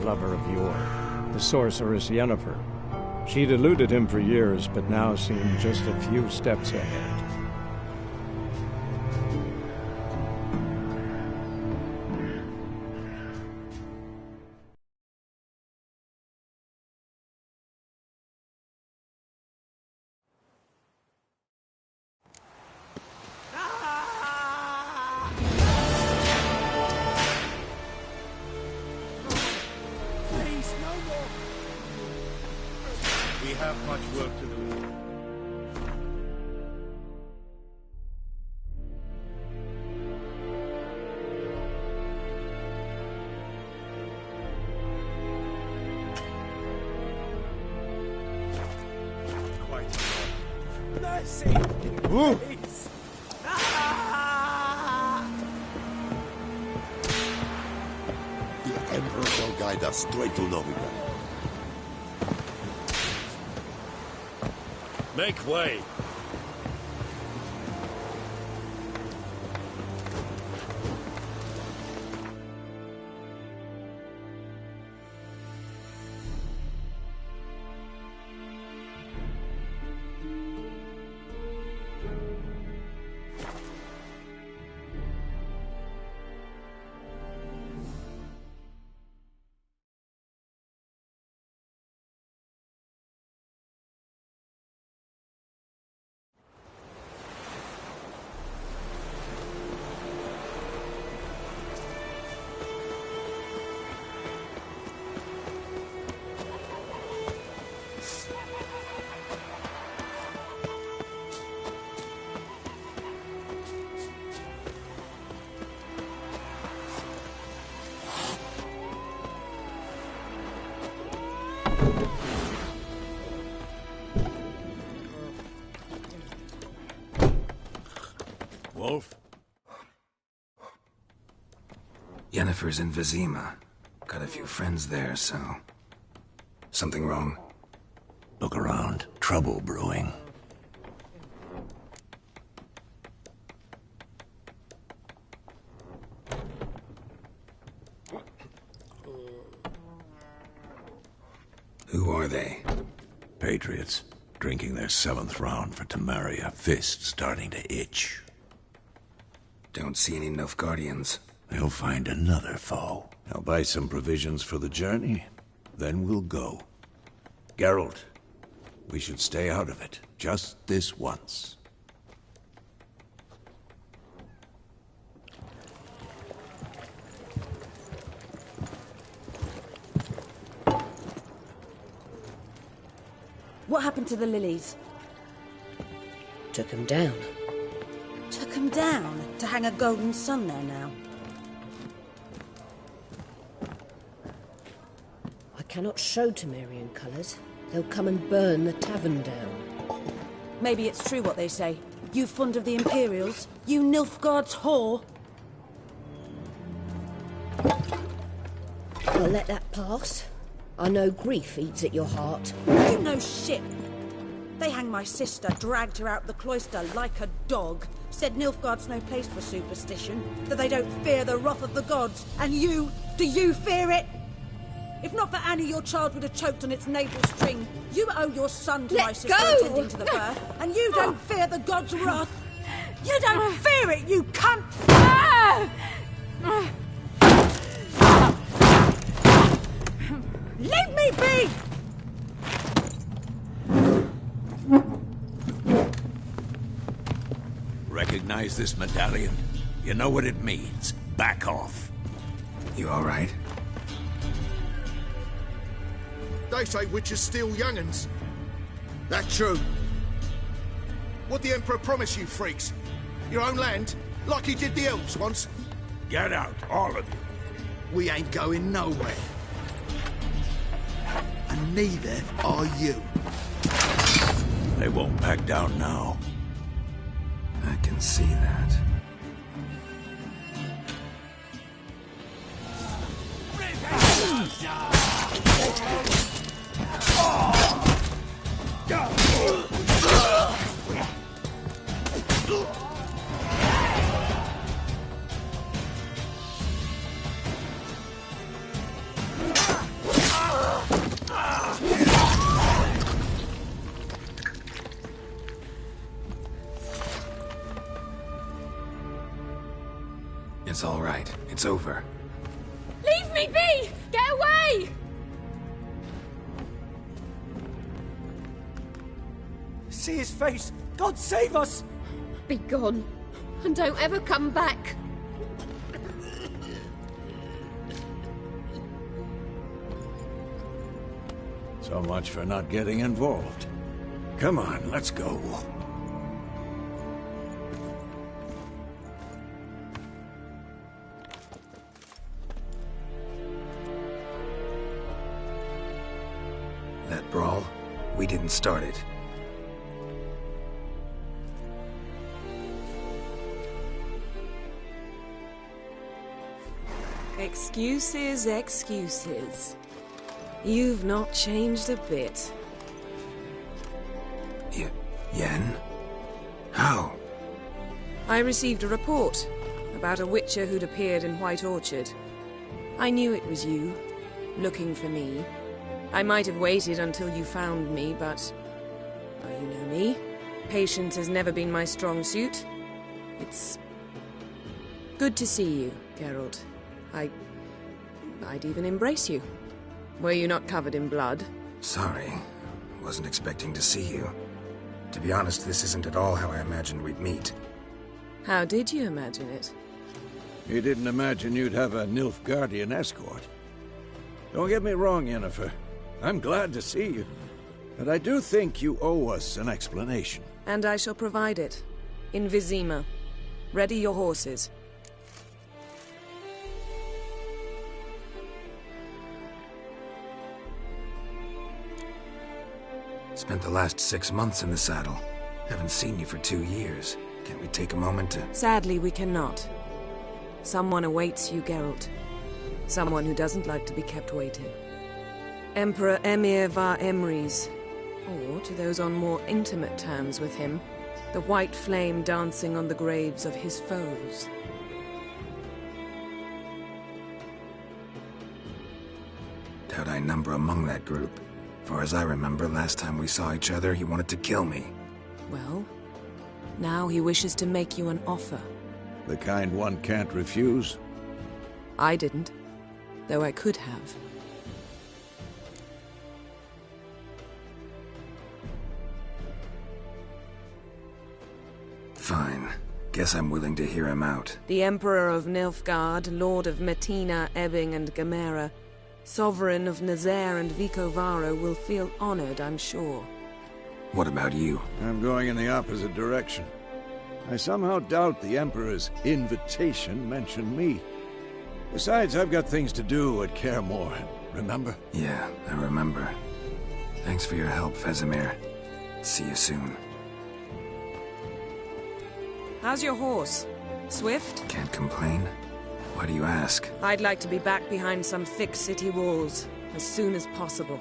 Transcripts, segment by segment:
lover of yore, the sorceress Yennefer. She'd eluded him for years, but now seemed just a few steps ahead. We have much work to do. Quite a lot. Mercy! Please! The Emperor shall guide us straight to Novigrad. Make way! Wolf? Yennefer's in Vizima. Got a few friends there, so... Something wrong? Look around. Trouble brewing. Who are they? Patriots. Drinking their 7th round for Temeria. Fist starting to itch. Don't see any Nilfgaardians. They'll find another foe. I'll buy some provisions for the journey. Then we'll go. Geralt, we should stay out of it. Just this once. What happened to the lilies? Took him down. Took him down? To hang a golden sun there now? I cannot show Temerian colours. They'll come and burn the tavern down. Maybe it's true what they say. You fond of the Imperials? You Nilfgaard's whore? I'll let that pass. I know grief eats at your heart. You know shit. They hanged my sister, dragged her out the cloister like a dog. Said Nilfgaard's no place for superstition, that they don't fear the wrath of the gods. And you, do you fear it? If not for Annie, your child would have choked on its navel string. You owe your son to my sister attending to the birth, and you don't fear the gods' wrath. You don't fear it, you cunt! Leave me be! Recognize this medallion? You know what it means. Back off. You all right? They say witches steal young'uns. That true? What'd the Emperor promise you, freaks? Your own land? Like he did the elves once? Get out, all of you. We ain't going nowhere. And neither are you. They won't back down now. I can see that. It's all right. It's over. Leave me be! Get away! See his face! God save us! Be gone, and don't ever come back. So much for not getting involved. Come on, let's go. That brawl, we didn't start it. Excuses, excuses. You've not changed a bit. Yen? How? I received a report about a witcher who'd appeared in White Orchard. I knew it was you, looking for me. I might have waited until you found me, but... well, you know me. Patience has never been my strong suit. It's... good to see you, Geralt. I'd even embrace you. Were you not covered in blood? Sorry. Wasn't expecting to see you. To be honest, this isn't at all how I imagined we'd meet. How did you imagine it? You didn't imagine you'd have a Nilfgaardian escort. Don't get me wrong, Yennefer. I'm glad to see you. But I do think you owe us an explanation. And I shall provide it. In Vizima. Ready your horses. Spent the last 6 months in the saddle. Haven't seen you for 2 years. Can't we take a moment to... Sadly, we cannot. Someone awaits you, Geralt. Someone who doesn't like to be kept waiting. Emperor Emir var Emrys. Or, to those on more intimate terms with him, the white flame dancing on the graves of his foes. Doubt I number among that group. Far as I remember, last time we saw each other, he wanted to kill me. Well, now he wishes to make you an offer. The kind one can't refuse? I didn't, though I could have. Fine. Guess I'm willing to hear him out. The Emperor of Nilfgaard, Lord of Metina, Ebbing and Gamera, Sovereign of Nazaire and Vicovaro will feel honored, I'm sure. What about you? I'm going in the opposite direction. I somehow doubt the Emperor's invitation mentioned me. Besides, I've got things to do at Kaer Morhen, remember? Yeah, I remember. Thanks for your help, Vesemir. See you soon. How's your horse? Swift? Can't complain. Why do you ask? I'd like to be back behind some thick city walls, as soon as possible.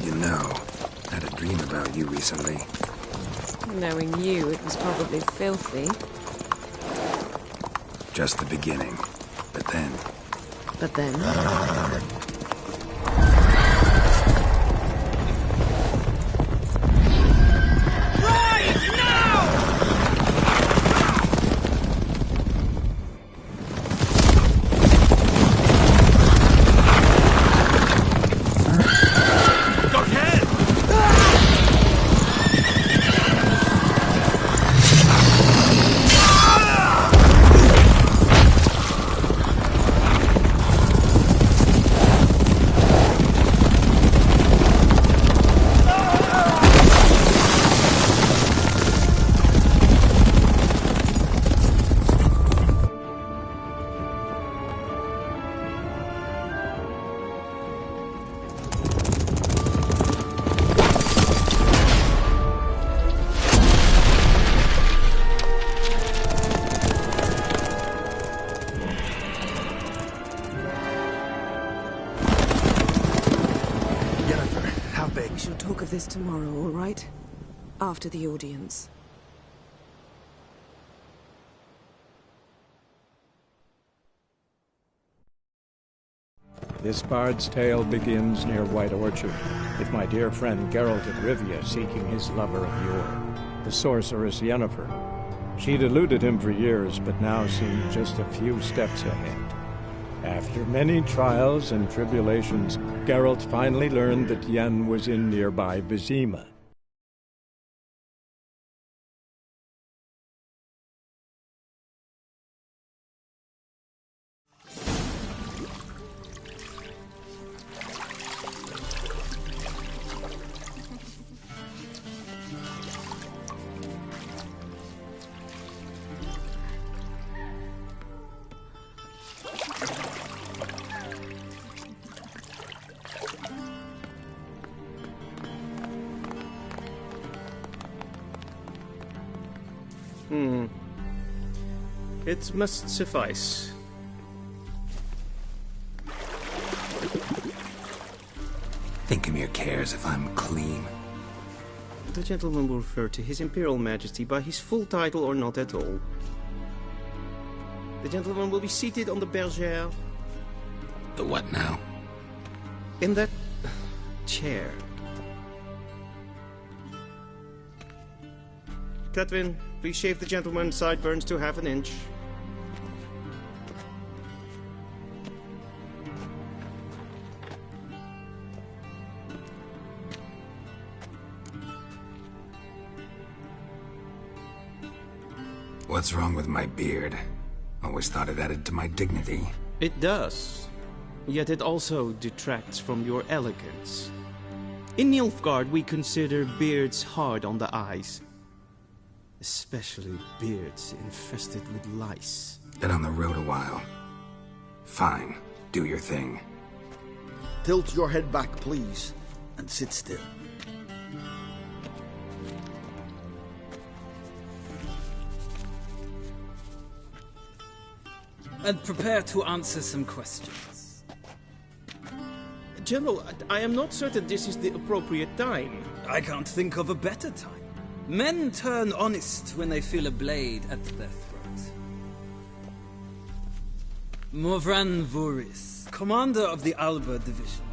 You know, I had a dream about you recently. Knowing you, it was probably filthy. Just the beginning. But then... But then... beg. We shall talk of this tomorrow, all right? After the audience. This bard's tale begins near White Orchard, with my dear friend Geralt of Rivia seeking his lover of yore, the sorceress Yennefer. She'd eluded him for years, but now seemed just a few steps ahead. After many trials and tribulations, Geralt finally learned that Yen was in nearby Vizima. It must suffice. Thinkemere cares if I'm clean. The gentleman will refer to His Imperial Majesty by his full title or not at all. The gentleman will be seated on the bergère. The what now? In that chair. Catwin, please shave the gentleman's sideburns to half an inch. What's wrong with my beard? Always thought it added to my dignity. It does. Yet it also detracts from your elegance. In Nilfgaard, we consider beards hard on the eyes. Especially beards infested with lice. Been on the road a while. Fine, do your thing. Tilt your head back, please, and sit still. And prepare to answer some questions. General, I am not certain this is the appropriate time. I can't think of a better time. Men turn honest when they feel a blade at their throat. Morvran Voris, commander of the Alba Division.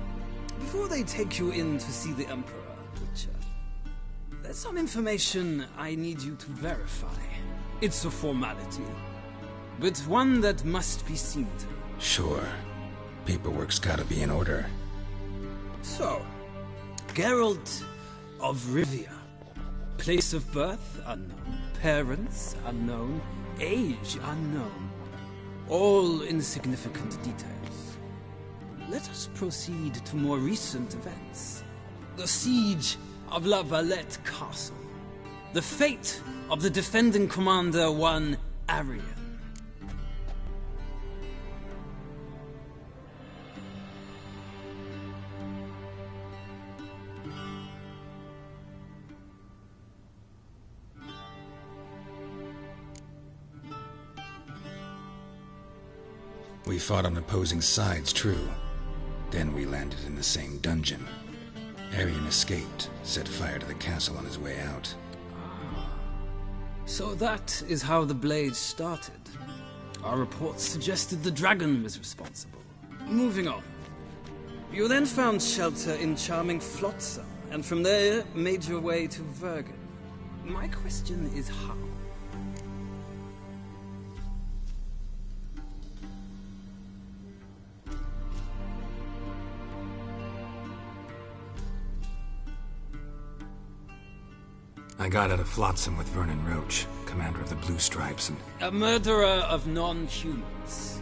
Before they take you in to see the Emperor, Witcher, there's some information I need you to verify. It's a formality, but one that must be seen to. Sure. Paperwork's gotta be in order. So, Geralt of Rivia. Place of birth, unknown. Parents, unknown. Age, unknown. All insignificant details. Let us proceed to more recent events. The siege of La Valette Castle. The fate of the defending commander, one Arian. We fought on opposing sides, true. Then we landed in the same dungeon. Arian escaped, set fire to the castle on his way out. So that is how the blade started. Our reports suggested the dragon was responsible. Moving on. You then found shelter in charming Flotsam, and from there made your way to Vergen. My question is how? I got out of Flotsam with Vernon Roach, commander of the Blue Stripes, and... A murderer of non-humans.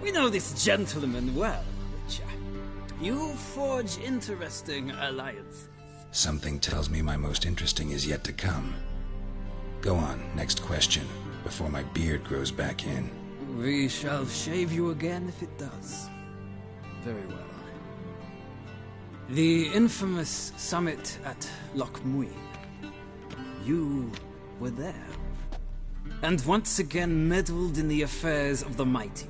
We know this gentleman well, Witcher. You forge interesting alliances. Something tells me my most interesting is yet to come. Go on, next question, before my beard grows back in. We shall shave you again if it does. Very well. The infamous summit at Loch Muin. You were there. And once again meddled in the affairs of the mighty.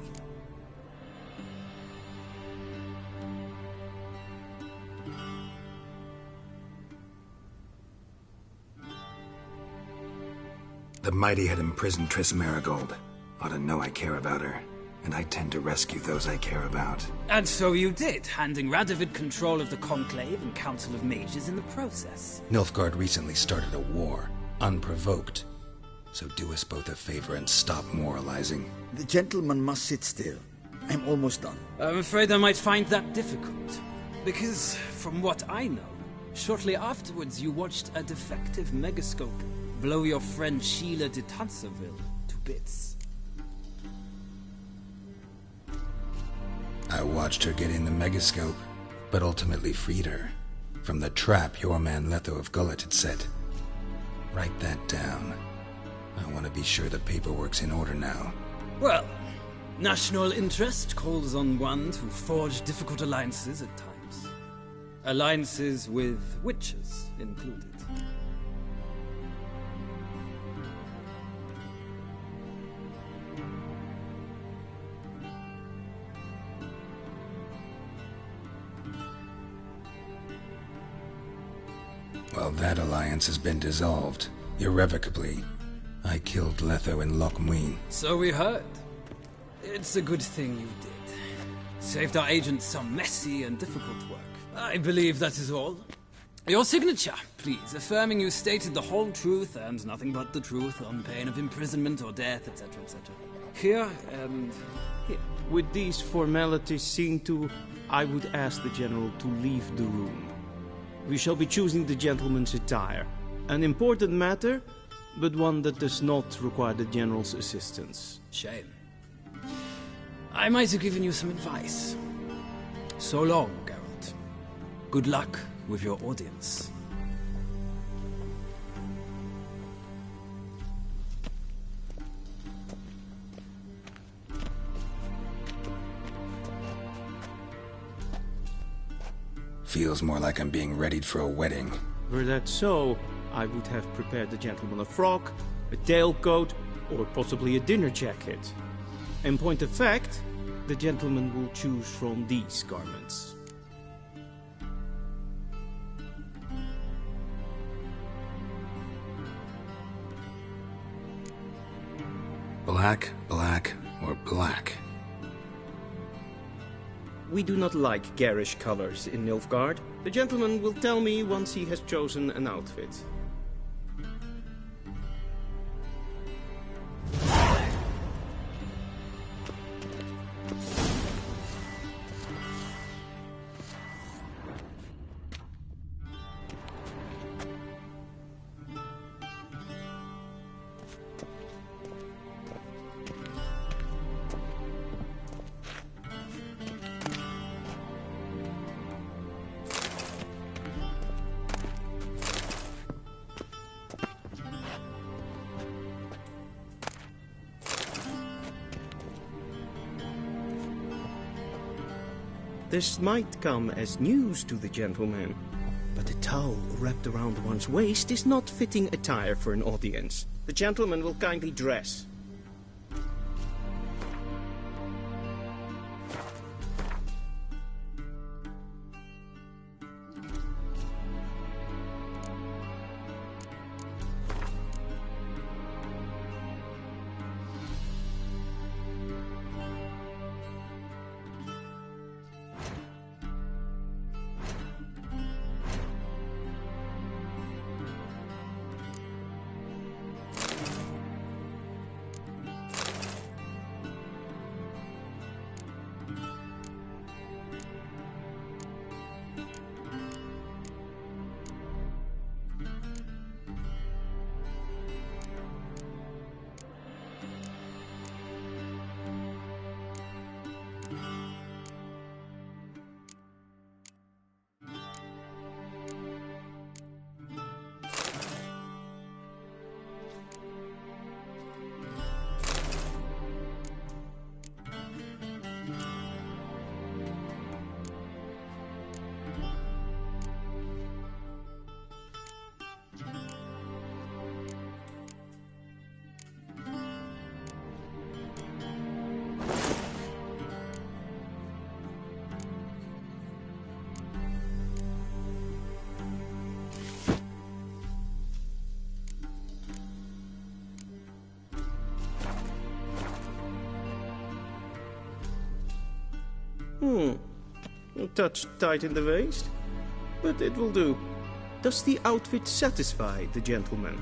The Mighty had imprisoned Triss Marigold. Ought to know I care about her, and I tend to rescue those I care about. And so you did, handing Radovid control of the Conclave and Council of Mages in the process. Nilfgaard recently started a war, unprovoked. So do us both a favor and stop moralizing. The gentleman must sit still. I'm almost done. I'm afraid I might find that difficult. Because, from what I know, shortly afterwards you watched a defective megascope blow your friend Sheila de Tanserville to bits. I watched her get in the megascope, but ultimately freed her from the trap your man Letho of Gullet had set. Write that down. I want to be sure the paperwork's in order now. Well, national interest calls on one to forge difficult alliances at times. Alliances with witches included. Well, that alliance has been dissolved, irrevocably. I killed Letho and Loch Muin. So we heard. It's a good thing you did. Saved our agent some messy and difficult work. I believe that is all. Your signature, please, affirming you stated the whole truth and nothing but the truth on pain of imprisonment or death, etc., etc. Here and here. With these formalities seen to, I would ask the General to leave the room. We shall be choosing the gentleman's attire. An important matter, but one that does not require the General's assistance. Shame. I might have given you some advice. So long, Geralt. Good luck with your audience. Feels more like I'm being readied for a wedding. Were that so, I would have prepared the gentleman a frock, a tailcoat, or possibly a dinner jacket. In point of fact, the gentleman will choose from these garments. Black, black, or black? We do not like garish colors in Nilfgaard. The gentleman will tell me once he has chosen an outfit. This might come as news to the gentleman, but a towel wrapped around one's waist is not fitting attire for an audience. The gentleman will kindly dress. A touch tight in the waist, but it will do. Does the outfit satisfy the gentleman?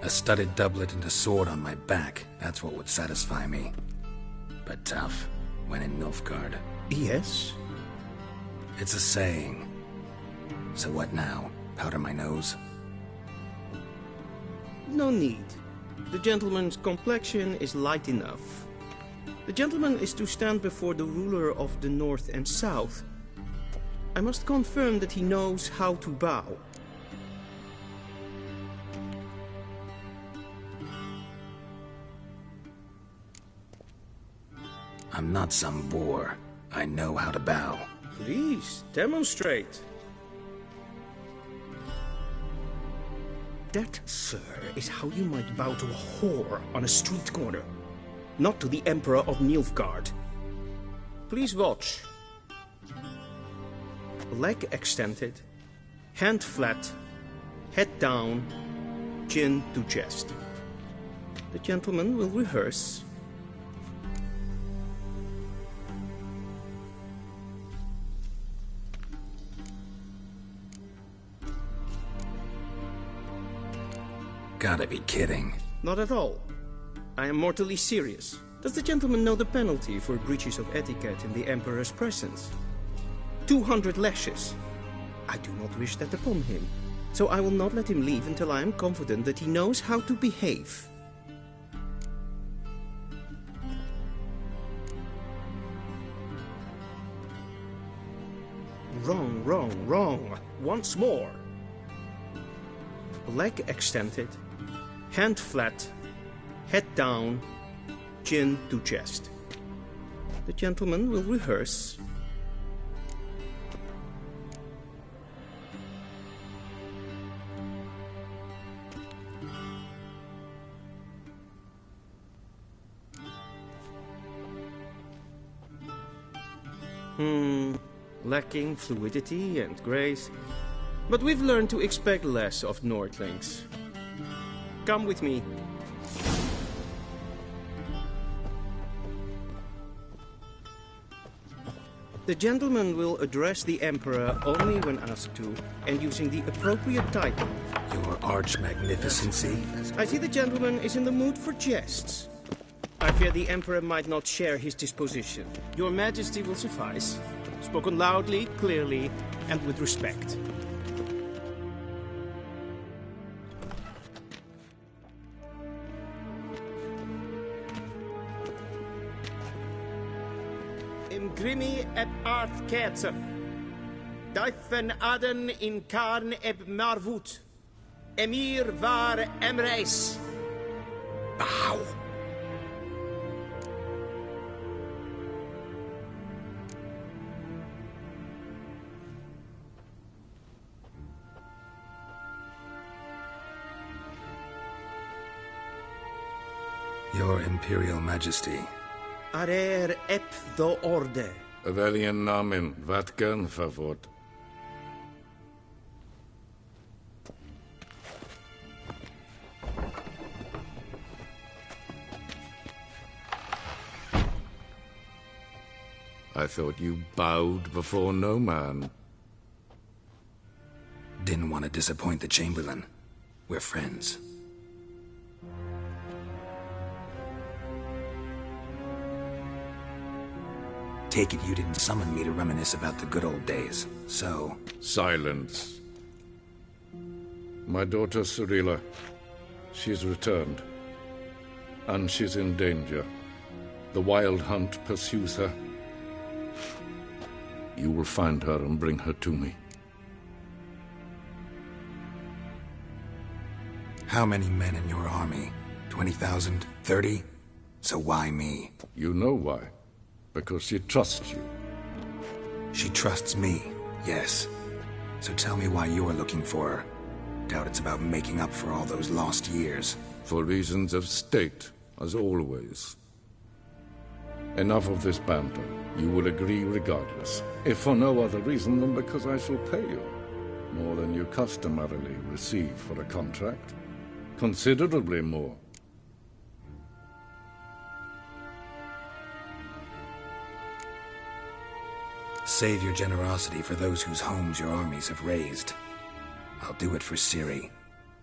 A studded doublet and a sword on my back, that's what would satisfy me. But tough, when in Nilfgaard. Yes? It's a saying. So what now? Powder my nose? No need. The gentleman's complexion is light enough. The gentleman is to stand before the ruler of the North and South. I must confirm that he knows how to bow. I'm not some boor. I know how to bow. Please, demonstrate. That, sir, is how you might bow to a whore on a street corner. Not to the Emperor of Nilfgaard. Please watch. Leg extended, hand flat, head down, chin to chest. The gentleman will rehearse. Gotta be kidding. Not at all. I am mortally serious. Does the gentleman know the penalty for breaches of etiquette in the Emperor's presence? 200 lashes. I do not wish that upon him, so I will not let him leave until I am confident that he knows how to behave. Wrong, wrong, wrong. Once more. Leg extended, hand flat, head down, chin to chest. The gentleman will rehearse. Lacking fluidity and grace. But we've learned to expect less of Nordlings. Come with me. The gentleman will address the Emperor only when asked to, and using the appropriate title. Your Arch-Magnificency? I see the gentleman is in the mood for jests. I fear the Emperor might not share his disposition. Your Majesty will suffice. Spoken loudly, clearly, and with respect. Imgrimi et art ketzer. Daifen aden in karn eb marvut. Emir var emreis. Bow. Your Imperial Majesty. Arer ep do orde. Weljen namen, wat kan favor? I thought you bowed before no man. Didn't want to disappoint the Chamberlain. We're friends. Take it you didn't summon me to reminisce about the good old days, so... Silence. My daughter Cyrilla, she's returned. And she's in danger. The Wild Hunt pursues her. You will find her and bring her to me. How many men in your army? 20,000? 30? So why me? You know why. Because she trusts you. She trusts me, yes. So tell me why you're looking for her. Doubt it's about making up for all those lost years. For reasons of state, as always. Enough of this banter. You will agree regardless. If for no other reason than because I shall pay you. More than you customarily receive for a contract. Considerably more. Save your generosity for those whose homes your armies have razed. I'll do it for Ciri,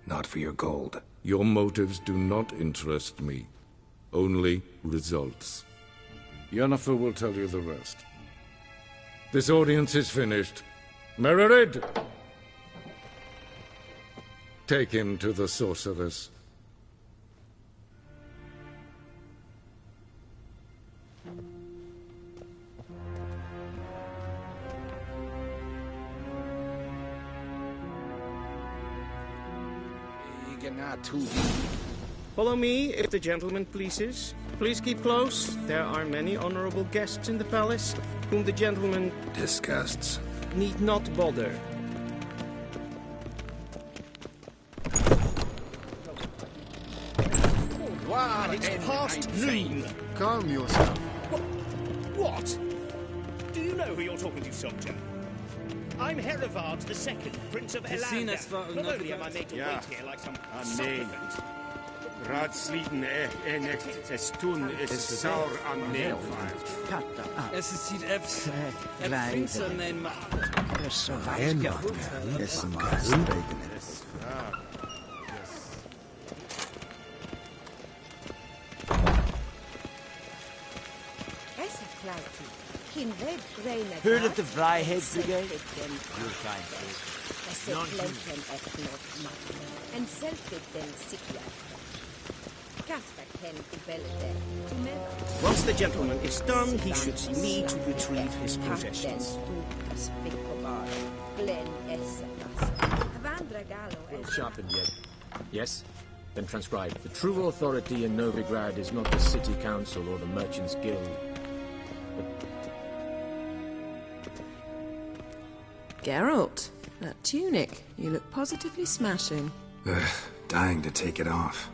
not for your gold. Your motives do not interest me. Only results. Yennefer will tell you the rest. This audience is finished. Mererid! Take him to the sorceress. Follow me, if the gentleman pleases. Please keep close. There are many honorable guests in the palace, whom the gentleman disgusts. Need not bother. It's past noon. Calm yourself. What? Do you know who you're talking to, soldier? I'm Herivard II, Prince of Elander. Not only am I made to wait here like some supplicant. Raadsliden echt es tun is saur aan neelvaart. Es ziet even vrienden neem maar. Heard of the Vryhead Brigade? Once the gentleman is done, he should see me to retrieve his possessions. Well sharpened yet. Yes? Then transcribe. The true authority in Novigrad is not the City Council or the Merchants' Guild. Geralt, that tunic. You look positively smashing. Dying to take it off.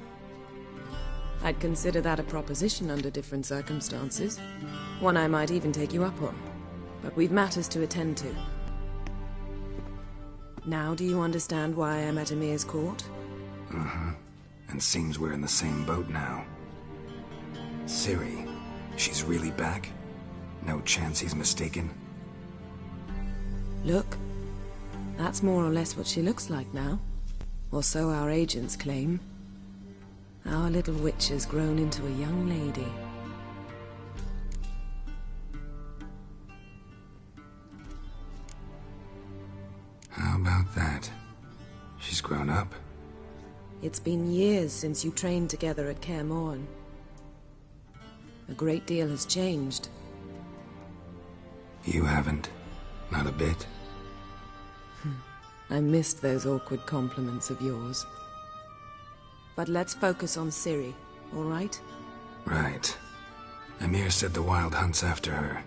I'd consider that a proposition under different circumstances. One I might even take you up on. But we've matters to attend to. Now do you understand why I'm at Emir's court? Uh-huh. And seems we're in the same boat now. Ciri, she's really back? No chance he's mistaken? Look, that's more or less what she looks like now. Or so our agents claim. Our little witch has grown into a young lady. How about that? She's grown up. It's been years since you trained together at Kaer Morhen. A great deal has changed. You haven't. Not a bit. I missed those awkward compliments of yours. But let's focus on Ciri, all right? Right. Emir said the Wild Hunt's after her.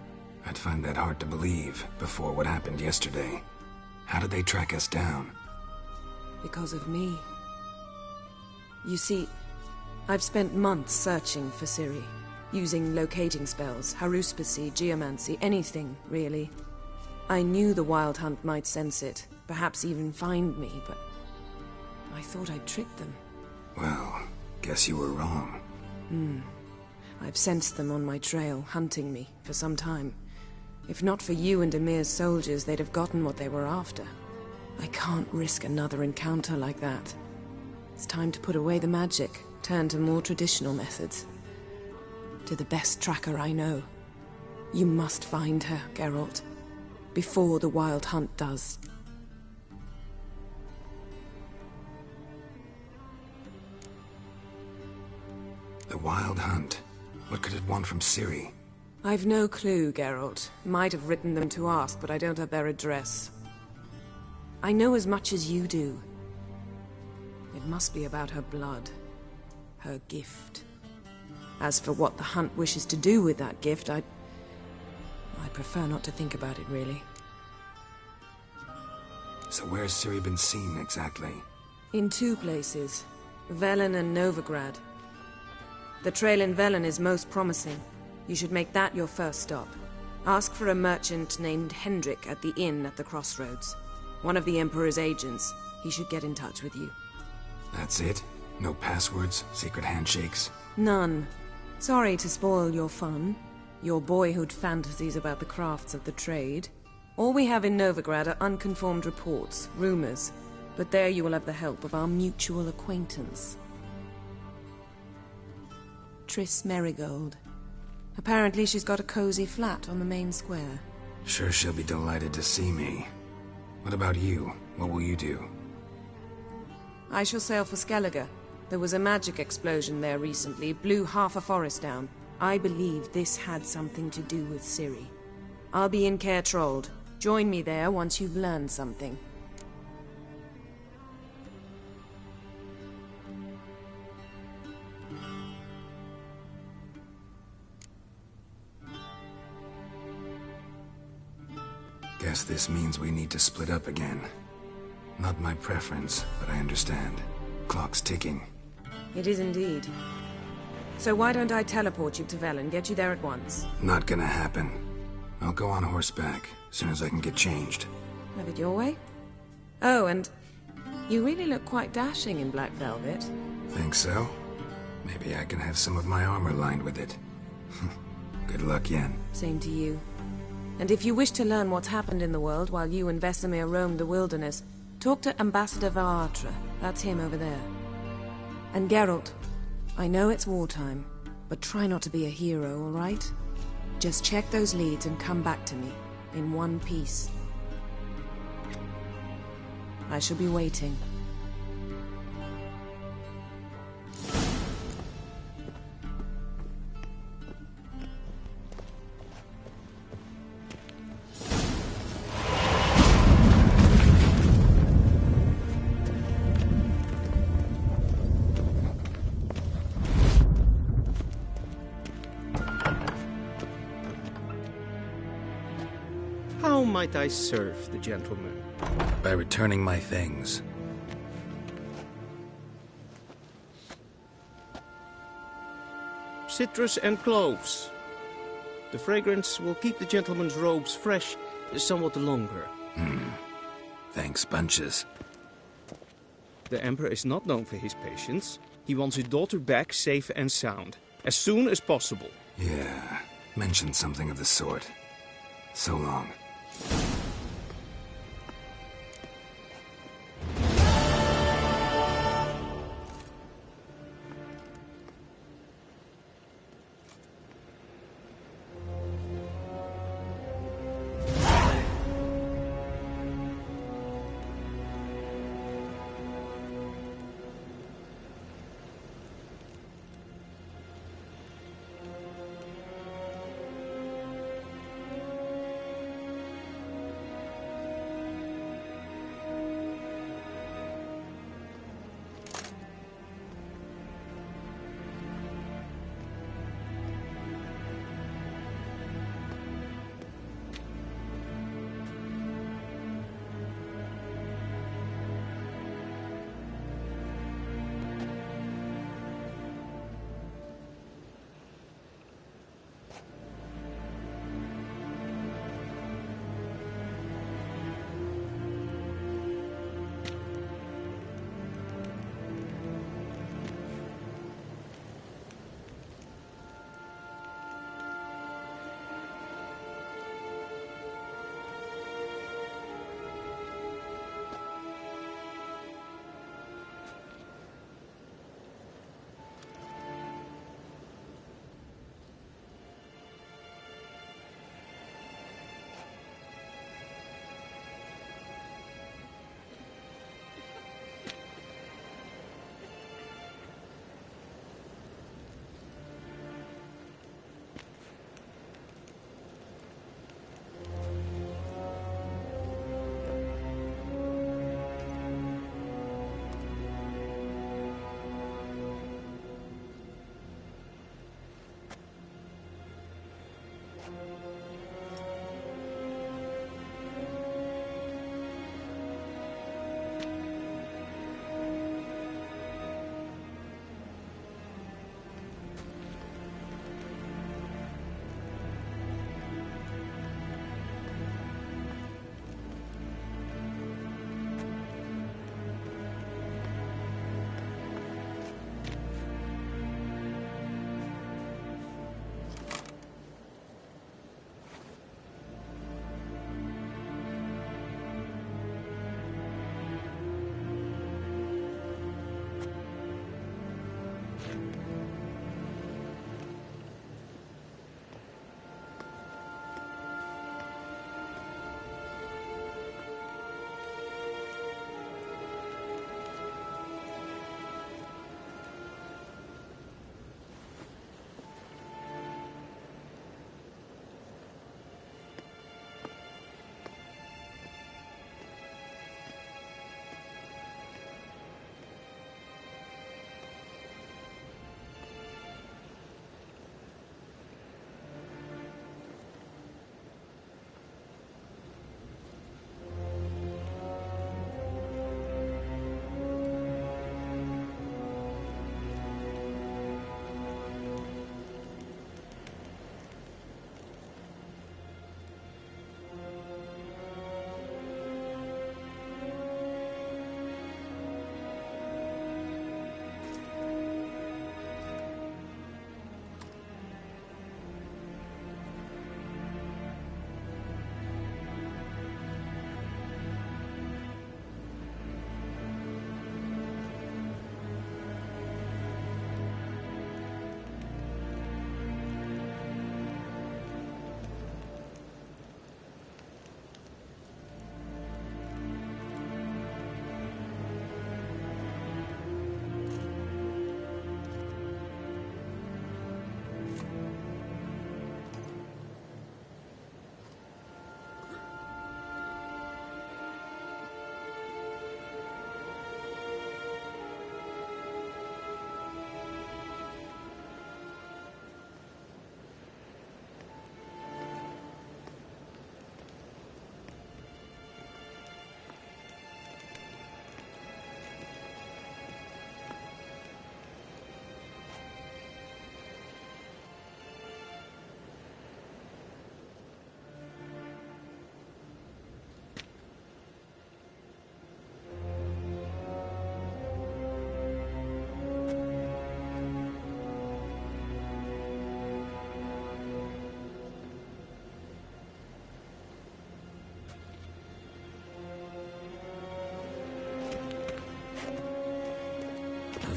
I'd find that hard to believe before what happened yesterday. How did they track us down? Because of me. You see, I've spent months searching for Ciri, using locating spells, haruspicy, geomancy, anything, really. I knew the Wild Hunt might sense it, perhaps even find me, but I thought I'd tricked them. Well, guess you were wrong. I've sensed them on my trail, hunting me, for some time. If not for you and Emir's soldiers, they'd have gotten what they were after. I can't risk another encounter like that. It's time to put away the magic, turn to more traditional methods. To the best tracker I know. You must find her, Geralt. Before the Wild Hunt does. The Wild Hunt? What could it want from Ciri? I've no clue, Geralt. Might have written them to ask, but I don't have their address. I know as much as you do. It must be about her blood. Her gift. As for what the Hunt wishes to do with that gift, I prefer not to think about it, really. So where's Ciri been seen, exactly? In two places. Velen and Novigrad. The trail in Velen is most promising. You should make that your first stop. Ask for a merchant named Hendrik at the inn at the crossroads. One of the Emperor's agents. He should get in touch with you. That's it? No passwords, secret handshakes? None. Sorry to spoil your fun. your boyhood fantasies about the crafts of the trade. All we have in Novigrad are unconfirmed reports, rumors. But there you will have the help of our mutual acquaintance. Triss Merigold. Apparently she's got a cozy flat on the main square. Sure she'll be delighted to see me. What about you? What will you do? I shall sail for Skellige. There was a magic explosion there recently, blew half a forest down. I believe this had something to do with Ciri. I'll be in Caer Trold. Join me there once you've learned something. Guess this means we need to split up again. Not my preference, but I understand. Clock's ticking. It is indeed. So why don't I teleport you to Velen, get you there at once? Not gonna happen. I'll go on horseback, as soon as I can get changed. Have it your way? Oh, and you really look quite dashing in black velvet. Think so? Maybe I can have some of my armor lined with it. Good luck, Yen. Same to you. And if you wish to learn what's happened in the world while you and Vesemir roamed the wilderness, talk to Ambassador Varatra. That's him over there. And Geralt, I know it's wartime, but try not to be a hero, all right? Just check those leads and come back to me, in one piece. I shall be waiting. How might I serve the gentleman? By returning my things. Citrus and cloves. The fragrance will keep the gentleman's robes fresh somewhat longer. Thanks, bunches. The Emperor is not known for his patience. He wants his daughter back safe and sound, as soon as possible. Yeah, mentioned something of the sort. So long.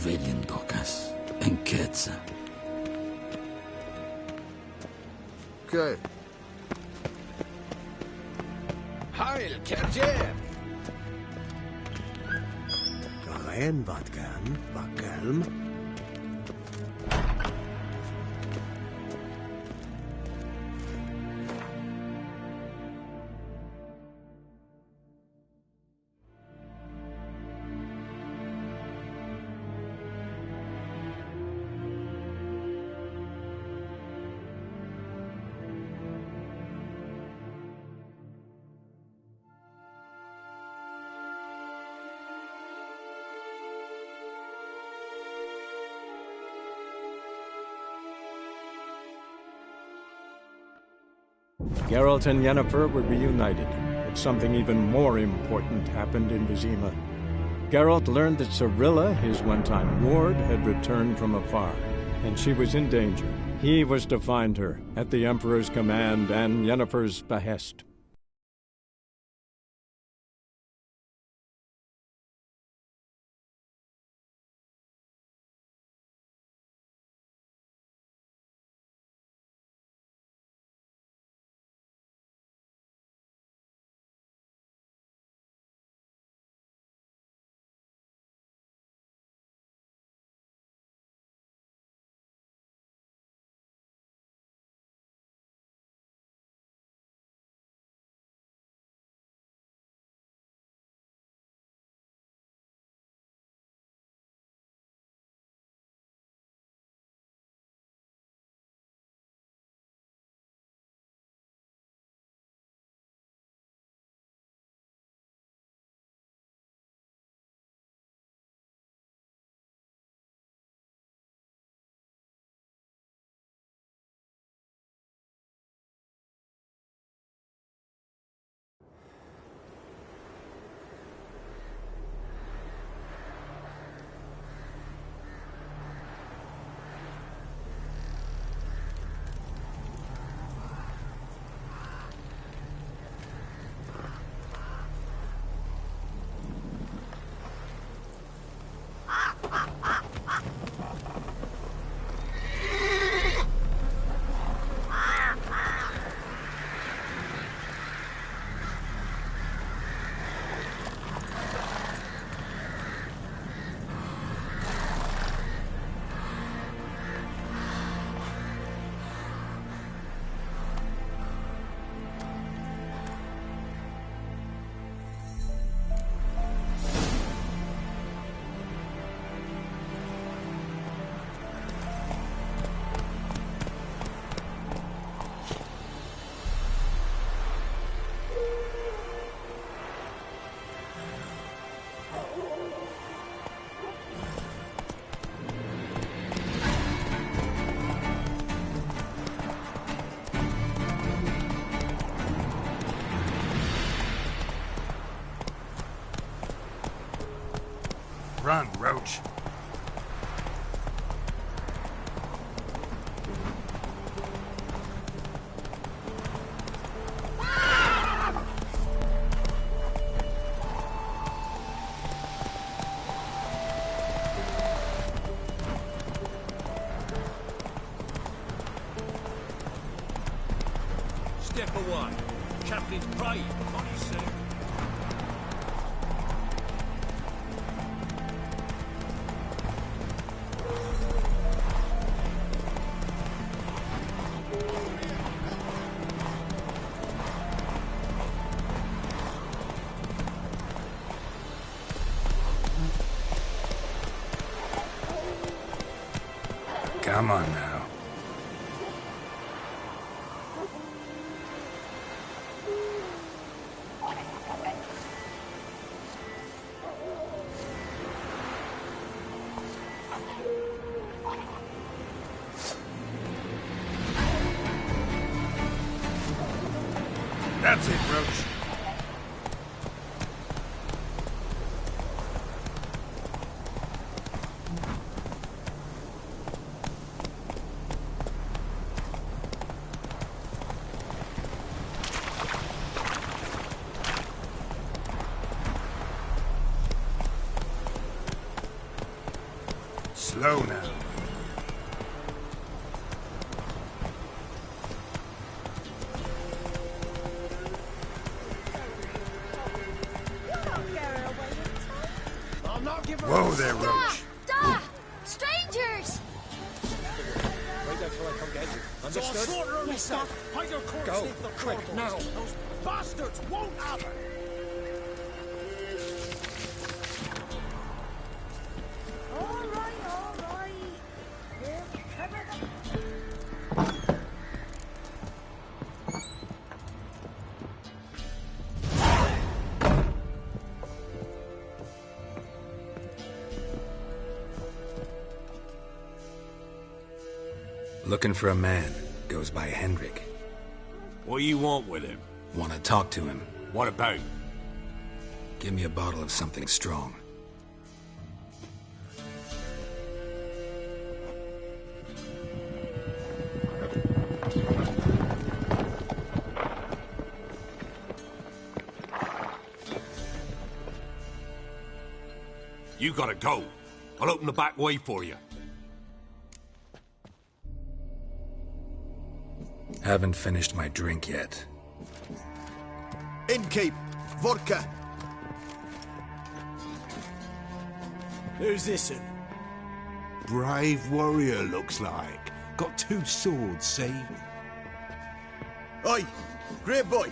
Velian Docas and Ketza. Okay. Heil, Kerjer! Karen, wat kan, wat kalm. Geralt and Yennefer were reunited, but something even more important happened in Vizima. Geralt learned that Cirilla, his one-time ward, had returned from afar, and she was in danger. He was to find her, at the Emperor's command and Yennefer's behest. Run, Roach. Step away. Captain's praying upon his sake. Come on now. That's it, Roach. Slow now. Whoa there, Roach. Da! Strangers! Wait until I come get you. Understood? So I'll slaughter her myself. Hide your corpse Go, beneath the quick, floorboards. now. Those bastards won't have it! All right. We'll cover them. Looking for a man. Goes by Hendrik. What do you want with him? Want to talk to him. What about? Give me a bottle of something strong. You gotta go. I'll open the back way for you. Haven't finished my drink yet. Innkeep, vodka. Who's this in? Brave warrior, looks like. Got 2 swords, see? Oi, great boy.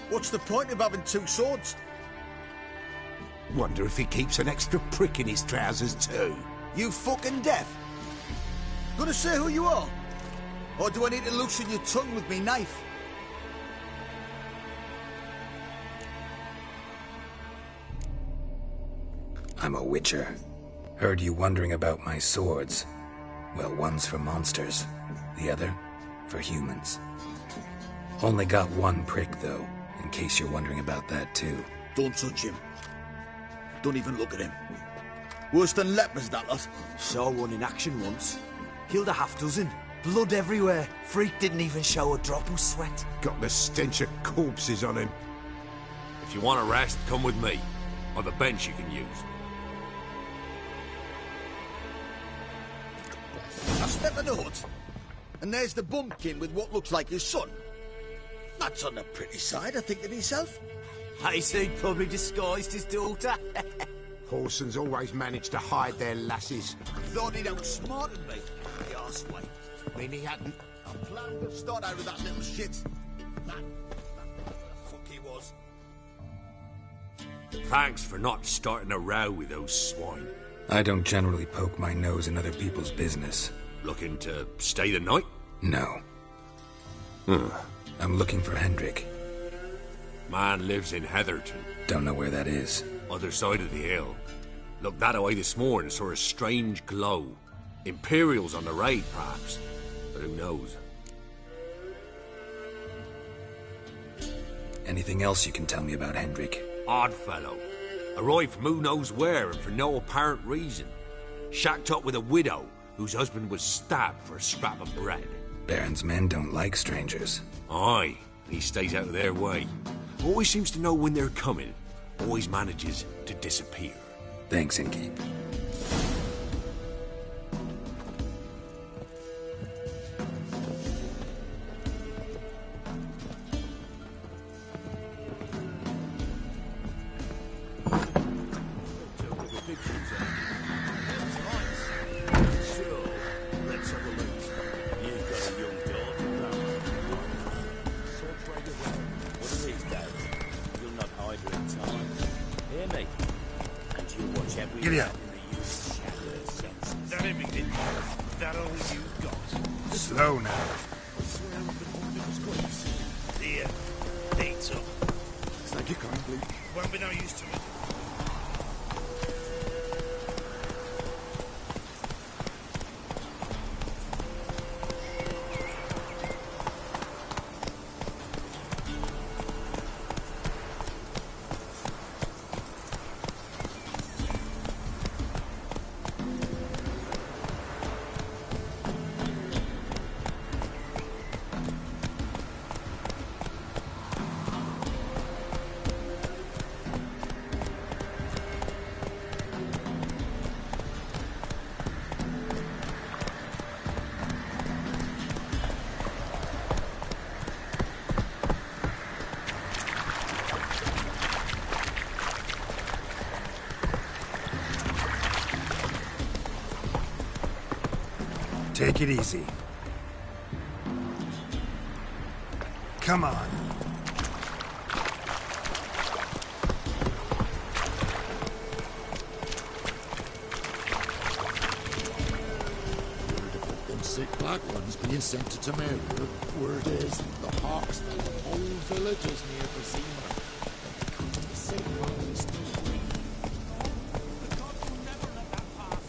What's the point of having 2 swords? Wonder if he keeps an extra prick in his trousers too. You fucking deaf? Gonna say who you are? Or do I need to loosen your tongue with me knife? I'm a witcher. Heard you wondering about my swords. Well, one's for monsters, the other for humans. Only got 1 prick, though, in case you're wondering about that, too. Don't touch him. Don't even look at him. Worse than lepers, that lot. Saw one in action once. Killed a half-dozen. Blood everywhere. Freak didn't even show a drop of sweat. Got the stench of corpses on him. If you want a rest, come with me. I've a bench you can use. I step in the hut, and there's the bumpkin with what looks like his son. That's on the pretty side, I think to myself. I see, probably disguised his daughter. Horsons always manage to hide their lasses. Thought he'd outsmarted me, the arseway. Mean he hadn't. I planned to start out with that little shit. That the fuck he was. Thanks for not starting a row with those swine. I don't generally poke my nose in other people's business. Looking to stay the night? No. I'm looking for Hendrik. Man lives in Heatherton. Don't know where that is. Other side of the hill. Looked that away this morning, saw a strange glow. Imperials on the raid, perhaps. But who knows? Anything else you can tell me about Hendrik? Odd fellow. Arrived from who knows where and for no apparent reason. Shacked up with a widow whose husband was stabbed for a scrap of bread. Baron's men don't like strangers. Aye, he stays out of their way. Always seems to know when they're coming. Always manages to disappear. Thanks, Innkeep. Giddy up. That everything? That all you've got? Slow now. Here, eat up. Thank you kindly. Won't be no use to it. Take it easy. Come on. Them sick black ones being sent to Temeria. Word is, the Hawks and the whole village is near Vizima. Because the sick one is still free. The gods will never let that pass.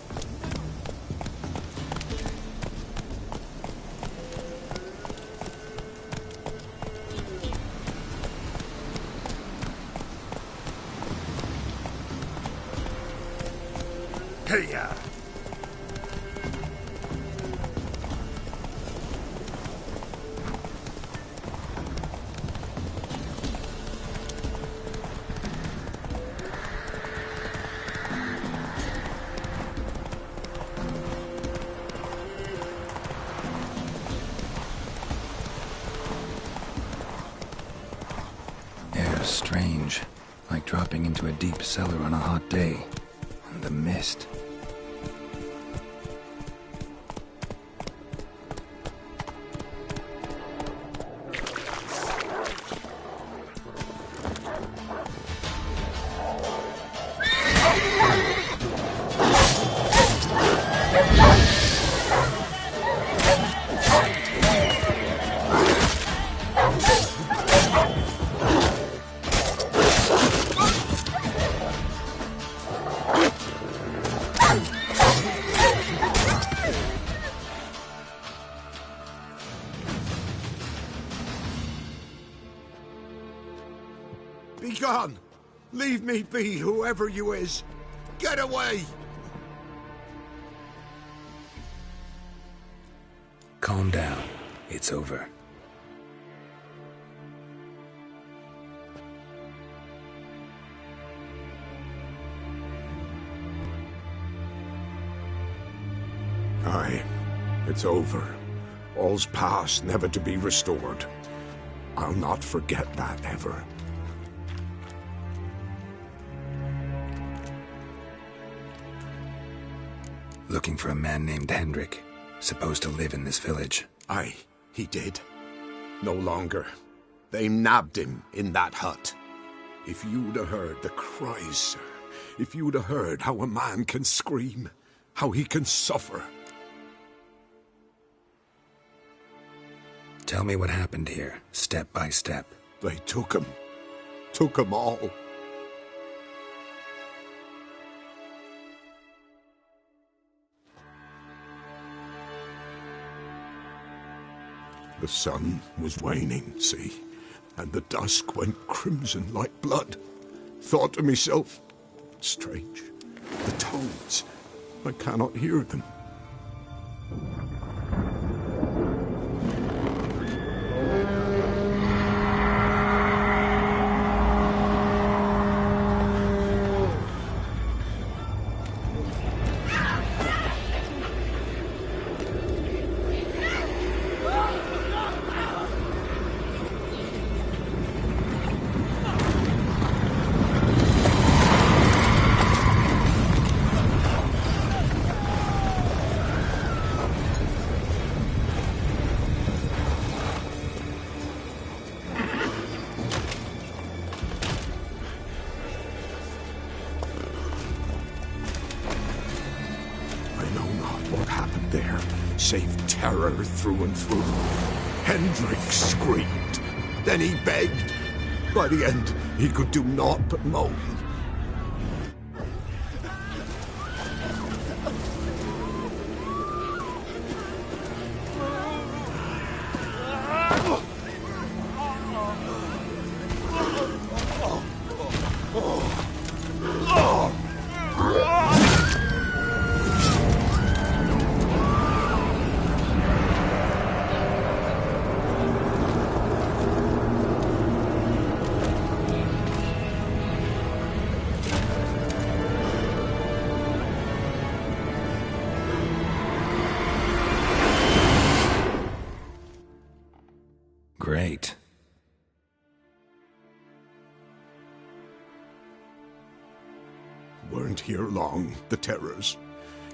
Hey, ya! Air's strange, like dropping into a deep cellar on a hot day. And the mist. Be gone! Leave me be, whoever you is! Get away! Calm down. It's over. Aye, it's over. All's past, never to be restored. I'll not forget that ever. Looking for a man named Hendrik, supposed to live in this village. Aye, he did. No longer. They nabbed him in that hut. If you'd have heard the cries, sir. If you'd have heard how a man can scream, how he can suffer. Tell me what happened here, step by step. They took him. Took him all. The sun was waning, see, and the dusk went crimson like blood. Thought to myself, strange, the toads, I cannot hear them. Save terror through and through. Hendrik screamed. Then he begged. By the end, he could do naught but moan. Great. Weren't here long, the terrors.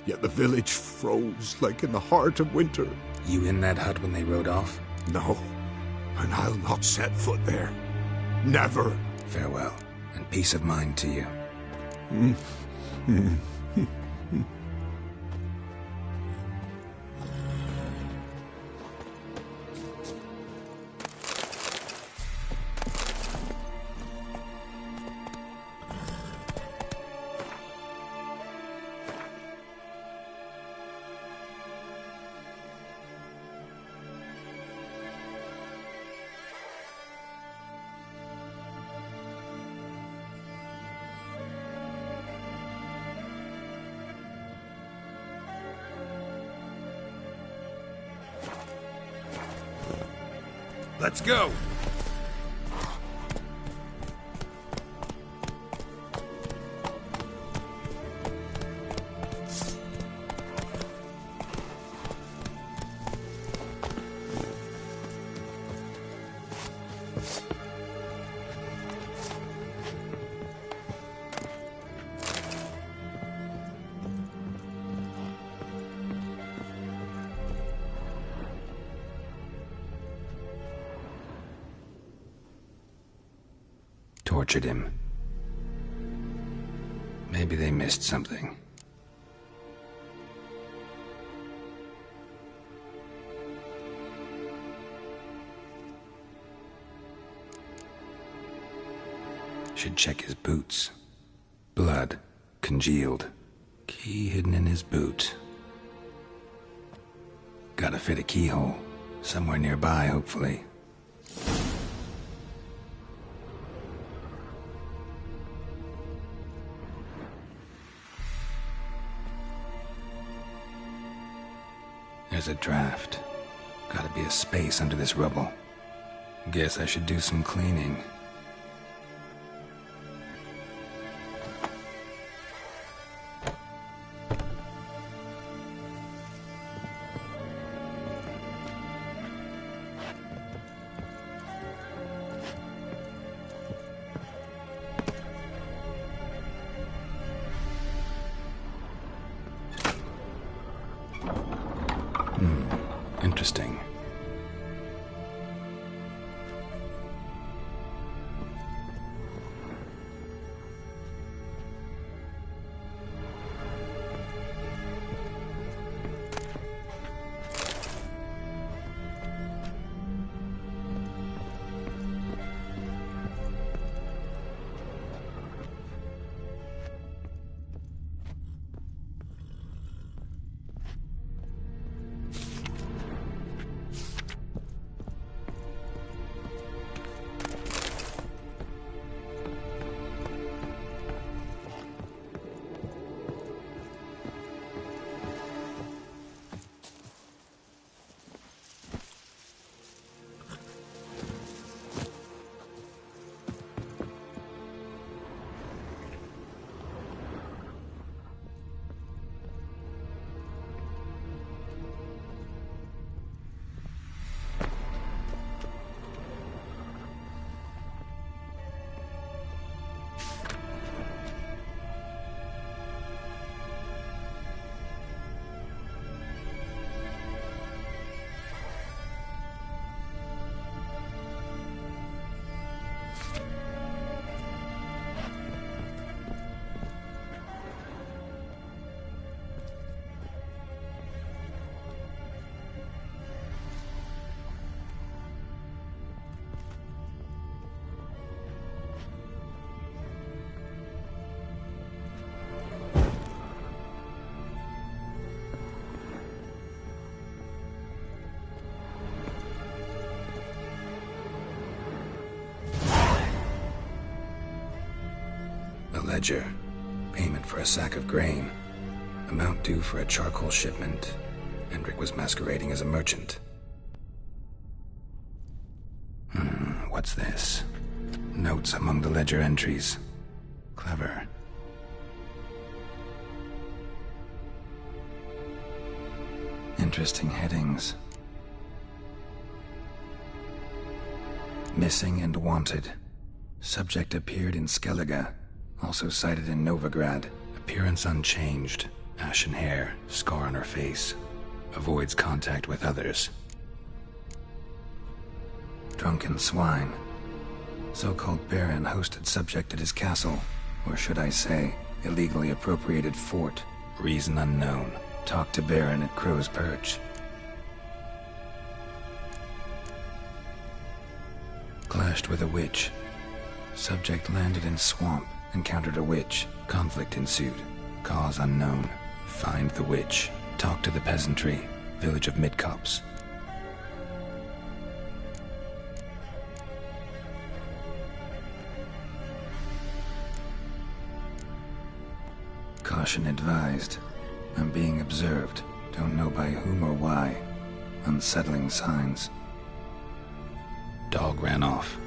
Yet the village froze like in the heart of winter. You in that hut when they rode off? No, and I'll not set foot there. Never. Farewell, and peace of mind to you. Let's go! Tortured him. Maybe they missed something. Should check his boots. Blood. Congealed. Key hidden in his boot. Gotta fit a keyhole. Somewhere nearby, hopefully. There's a draft. Gotta be a space under this rubble. Guess I should do some cleaning. Interesting. Ledger. Payment for a sack of grain. Amount due for a charcoal shipment. Hendrik was masquerading as a merchant. What's this? Notes among the ledger entries. Clever. Interesting headings. Missing and wanted. Subject appeared in Skellige. Also cited in Novigrad. Appearance unchanged. Ashen hair, scar on her face. Avoids contact with others. Drunken swine. So-called Baron hosted subject at his castle. Or should I say, illegally appropriated fort. Reason unknown. Talked to Baron at Crow's Perch. Clashed with a witch. Subject landed in swamp. Encountered a witch. Conflict ensued. Cause unknown. Find the witch. Talk to the peasantry. Village of Midcopse. Caution advised. I'm being observed. Don't know by whom or why. Unsettling signs. Dog ran off.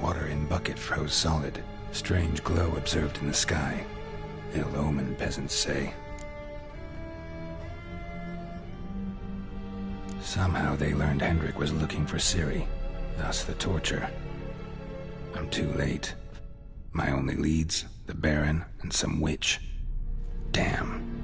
Water in bucket froze solid. Strange glow observed in the sky. Ill omen, peasants say. Somehow they learned Hendrik was looking for Ciri. Thus the torture. I'm too late. My only leads, the Baron and some witch. Damn.